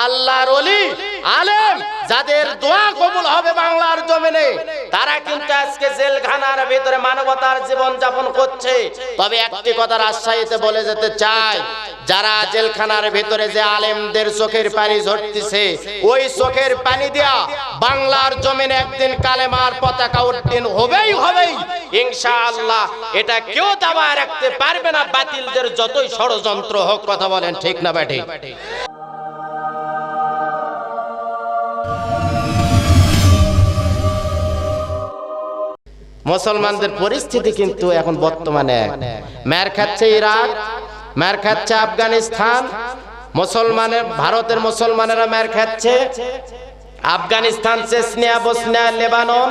আল্লাহর ওলি আলেম যাদের দোয়া কবুল হবে বাংলার জমিনে, তারা কিন্তু আজকে জেলখানার ভিতরে মানবতার জীবন যাপন করছে। তবে একটি কথা রাজশাহীতে বলে যেতে চাই, যারা জেলখানার ভিতরে যে আলেমদের চোখের পানি ঝরতেছে, ওই চোখের পানি দিয়া বাংলার জমিনে একদিন কালেমার পতাকা উড্ডীন হবেই হবেই ইনশাআল্লাহ। এটা কেউ দাবায় রাখতে পারবে না, বাতিলদের যতই ষড়যন্ত্র হোক। কথা বলেন ঠিক না বেঠি? মুসলমানদের পরিস্থিতি কিন্তু এখন বর্তমানে মার খাচ্ছে ইরাক, মার খাচ্ছে আফগানিস্তান, মুসলমানের ভারতের মুসলমানেরা মার খাচ্ছে আফগানিস্তান, চেচনিয়া, বসনিয়া, লেবানন,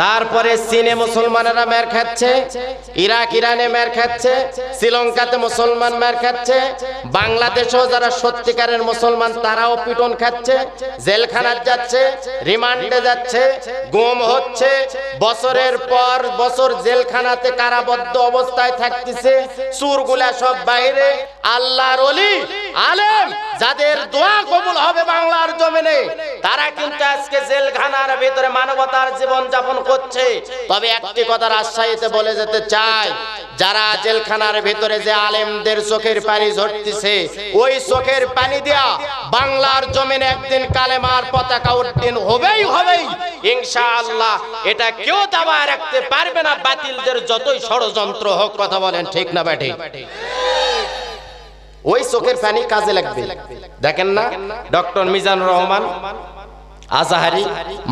তারপরে চীনে মুসলমানেরা মার খাচ্ছে, ইরাক ইরানে মার খাচ্ছে, শ্রীলঙ্কাতে মুসলমান মার খাচ্ছে, বাংলাদেশেও যারা সত্যিকারের মুসলমান তারাও পিটন খাচ্ছে, জেলখানায় যাচ্ছে, রিমান্ডে যাচ্ছে, গুম হচ্ছে, বছরের পর বছর জেলখানাতে কারাবদ্ধ অবস্থায় থাকতেছে, চোরগুলা সব বাইরে। আল্লাহর ওলি আলেম যাদের দোয়া কবুল হবে বাংলার জমিনে, তারা কিন্তু আজকে জেলখানার ভিতরে মানবতার জীবন যাপন করছে। তবে একটি কথা রাজশাহীতে বলে যেতে চাই, যারা জেলখানার ভিতরে যে আলেমদের চোখের পানি ঝরতেছে, ওই চোখের পানি দিয়া বাংলার জমিনে একদিন কালেমার পতাকা উড্ডীন হবেই হবেই ইনশাআল্লাহ। এটা কেউ দাবায় রাখতে পারবে না, বাতিলদের যতই ষড়যন্ত্র হোক। কথা বলেন ঠিক না বেঠি? ওই চোখের পানি কাজে লাগবে। দেখেন না, ডক্টর মিজানুর রহমান আজাহারি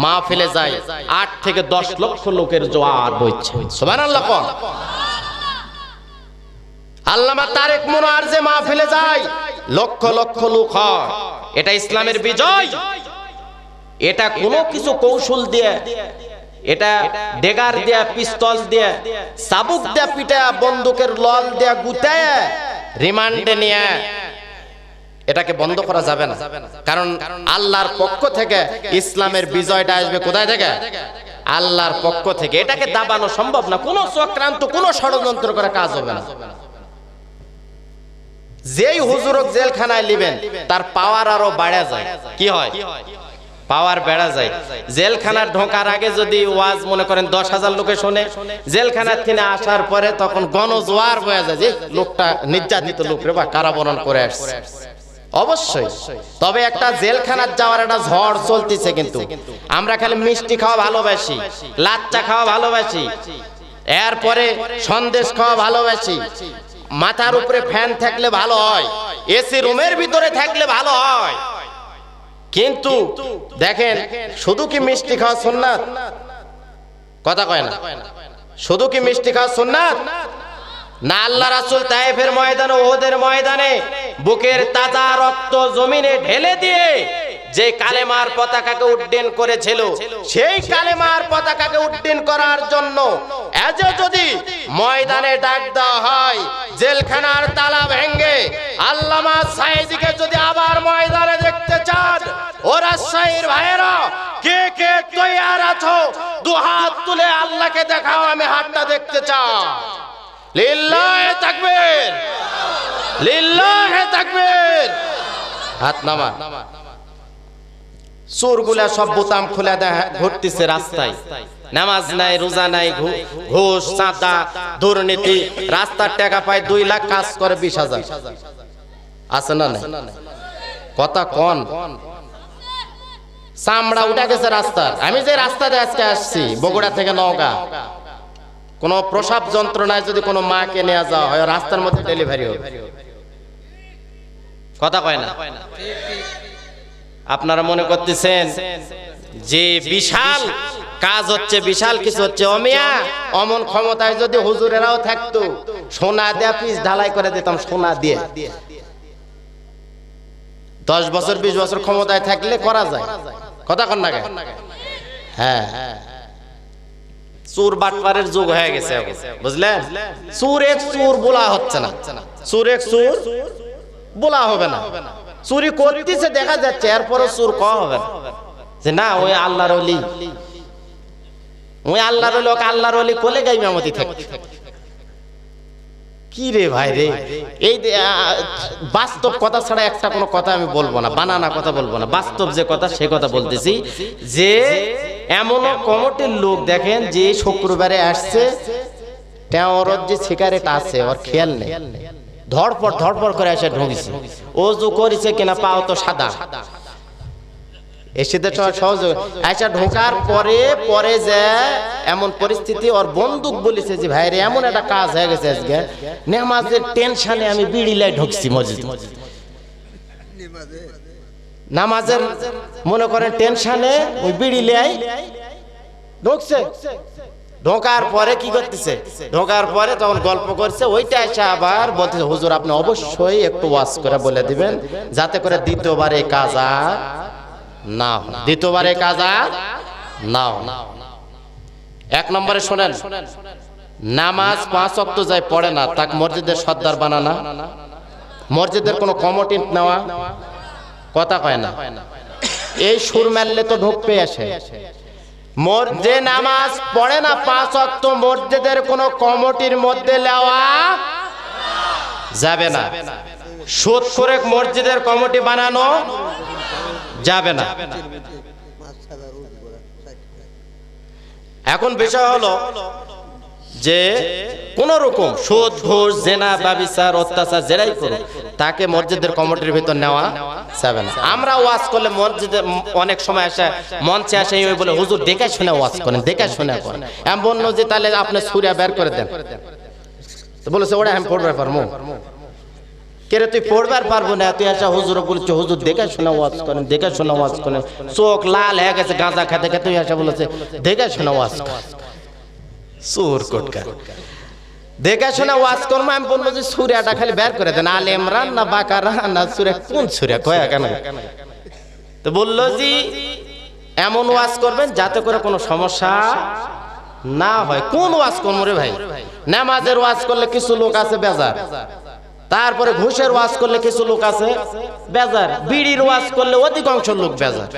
মাহফিলে যায়, 8 থেকে 10 লক্ষ লোকের জোয়ার বইছে। সুবহানাল্লাহ। কোন আল্লামা তারেক মুনার যে মাহফিলে যায়, লক্ষ লক্ষ লোক হয়। এটা ইসলামের বিজয়। এটা কোনো কিছু কৌশল দিয়ে, এটা ডেগার দিয়া, পিস্তল দিয়া, চাবুক দিয়া পিটা, বন্দুকের লল দিয়া গুতায় রিমান্ডে নিয়ে এটাকে বন্ধ করা যাবে না। কারণ আল্লাহর পক্ষ থেকে ইসলামের বিজয়টা আসবে কোথায় থেকে? আল্লাহর পক্ষ থেকে। এটাকে দাবানো সম্ভব না, কোনো চক্রান্ত, কোনো ষড়যন্ত্র করে কাজ হবে না। যেই হুজুরক জেলখানায় নিবেন তার পাওয়ার আরো বাড়া যায়। কি হয়? পাওয়ার বেড়া যায়। জেলখানার ঢোকার আগে যদি ওয়াজ মনে করেন 10,000 লোকে শোনে, জেলখানার থেকে আসার পরে তখন গণজোয়ার বয়ে যায় যে লোকটা নির্যাতিত লোক রে বা কারাবরণ করে আসছে। অবশ্যই। তবে একটা জেলখানার যাওয়ার একটা ঝড় চলতেছে। কিন্তু আমরা খালি মিষ্টি খাওয়া ভালোবাসি, লাচ্চা খাওয়া ভালোবাসি, এরপরে সন্দেশ খাওয়া ভালোবাসি, মাথার উপরে ফ্যান থাকলে ভালো হয়, এসি রুমের ভিতরে থাকলে ভালো হয়। কিন্তু দেখেন, শুধু কি মিষ্টি খাওয়া সুন্নাত? কথা কয় না। শুধু কি মিষ্টি খাওয়া সুন্নাত না? আল্লাহ রাসূল তায়েফের ময়দানে, ওহদের ময়দানে বুকের তাজা রক্ত জমিনে ঢেলে দিয়ে যে কালেমার পতাকাকে উড্ডীন করেছিল, সেই কালেমার পতাকাকে উড্ডীন করার জন্য আজ যদি ময়দানে ডাক দেওয়া হয়, জেলখানার তালা ভেঙে আল্লামা সাঈদীকে যদি আবার ময়দানে দেখতে চান, ও রাজশাহীর ভাইয়েরা, কে কে তৈয়ার আছো? 2 হাত তুলে আল্লাহকে দেখাও, আমি হাতটা দেখতে চাই। লিল্লাহি তাকবীর, লিল্লাহি তাকবীর। হাত নামা। চোরগুলা সব বোতাম খুলে ঘুরতেছে রাস্তায়, নামাজ নাই, রোজা নাই, ঘুষ, চাঁদা, দুর্নীতি, রাস্তার টাকা পায় 2 লাখ, কাজ করে 20,000। আছে না নাই? কথা কোন চামড়া উঠে গেছে রাস্তার। আমি যে রাস্তাতে আজকে আসছি বগুড়া থেকে নওগাঁ, কোন প্রসাব যন্ত্রণায় যদি কোনো মাকে নিয়ে যাওয়া হয়, রাস্তার মধ্যে ডেলিভারি হবে। কথা কয় না? আপনারা মনে করতেছেন যে বিশাল কাজ হচ্ছে, বিশাল কিছু হচ্ছে। অমিয়া, অমন ক্ষমতায় যদি হুজুরেরাও থাকতো, সোনা দিয়ে পিস ঢালাই করে দিতাম, সোনা দিয়ে। 10 বছর 20 বছর ক্ষমতায় থাকলে করা যায়। কথা কন না? হ্যাঁ, চোর বাটপারের যুগ হয়ে গেছে, বুঝলেন? চোর এক চোর বলা হচ্ছে না, চোর এক চোর বলা হবে না। চুরি করতেছে দেখা যাচ্ছে, এরপরও চোর কওয়া হবে না যে না ওই আল্লাহর ওলি, ওই আল্লাহর ওলি, ওকে আল্লাহর ওলি কোলে গাই মেমতি থাকে। কি রে ভাই রে, এই বাস্তব কথা ছাড়া একটা কোনো কথা আমি বলবো না, বানানা কথা বলবো না, বাস্তব যে কথা সে কথা বলতেছি। যে এমনও কমিটির লোক দেখেন যে শুক্রবারে আসছে, ওর যে সিগারেট আছে ওর খেয়াল নেই, ধড়পড় করে এসে ঢুকেছে, ওযু করেছে কিনা পাও তো সাদা, এসে সহজ আচ্ছা ঢোকার পরে যে এমন পরিস্থিতি, ওর বন্দুক বলেছে যে ভাই রে এমন একটা কাজ হয়ে গেছে আজকে, নামাজের টেনশনে আমি বিড়ি লাই ঢুকছি মসজিদ, নামাজের মনে করেন টেনশনে ওই বিড়ি লাই ঢুকছে। ঢোকার পরে কি করতেছে, ঢোকার পরে তখন গল্প করছে, ওইটা এসে আবার বলতেছে হুজুর আপনি অবশ্যই একটু ওয়াজ করে বলে দিবেন যাতে করে দ্বিতীয়বার এই কাজ আর না, দ্বিতীয়বারে কাজ আর না। এক নম্বরে শোনেন, নামাজ 5 ওয়াক্ত যায় পড়ে না, তাকে মসজিদের সর্দার বানানা, মসজিদের কোনো কমিটি নেওয়া, কথা কয় না, এই সুর মারলে তো ঢোক পেয়ে আসে। যে নামাজ পড়ে না 5 ওয়াক্ত, মসজিদের কোনো কমিটির মধ্যে নেওয়া যাবে না। সুদ করে মসজিদের কমিটি বানানো যাবে না। এখন বিষয় হলো যে কোন রকম সুদ ঘুষ জেনা ব্যভিচার অত্যাচার যেটাই করুক তাকে মসজিদের কমিটির ভিতর নেওয়া যাবে না। আমরা ওয়াজ করলে মসজিদে অনেক সময় আসে মঞ্চে আসে বলে হুজুর দেখে শুনে ওয়াজ করেন, দেখে শুনে করেন, আমি বললো যে তাহলে আপনি সুরিয়া বের করে দেন, বলেছে ওরা আমি পড়বে পারবো, কেরে তুই পড়বার পারবো না, তুই আসা হুজুর বলছে হুজুর দেখে শোনা ওয়াজ করেন, দেখে শোনা ওয়াজ করেন, চোখ লাল হয়ে গেছে গাঁজা খেতে খেতে, তুই আসা বলেছে দেখে শোনা ওয়াজ কর, সুর কোটকা দেখে শোনা ওয়াজ করবো। আমি বলবো যে সুরিয়াটা খালি বের করে দেন, আলে ইমরান না বাকারা না সুরিয়া, কোন সুরিয়া কয়া কেন? তো বললো যে এমন ওয়াজ করবেন যাতে করে কোনো সমস্যা না হয়। কোন ওয়াজ করবো রে ভাই? নামাজের ওয়াজ করলে কিছু লোক আছে বেজার, তারপরে ঘুষের ওয়াজ করলে কিছু লোক আছে বেজার, বিড়ির ওয়াজ করলে অধিকাংশ লোক বেজার।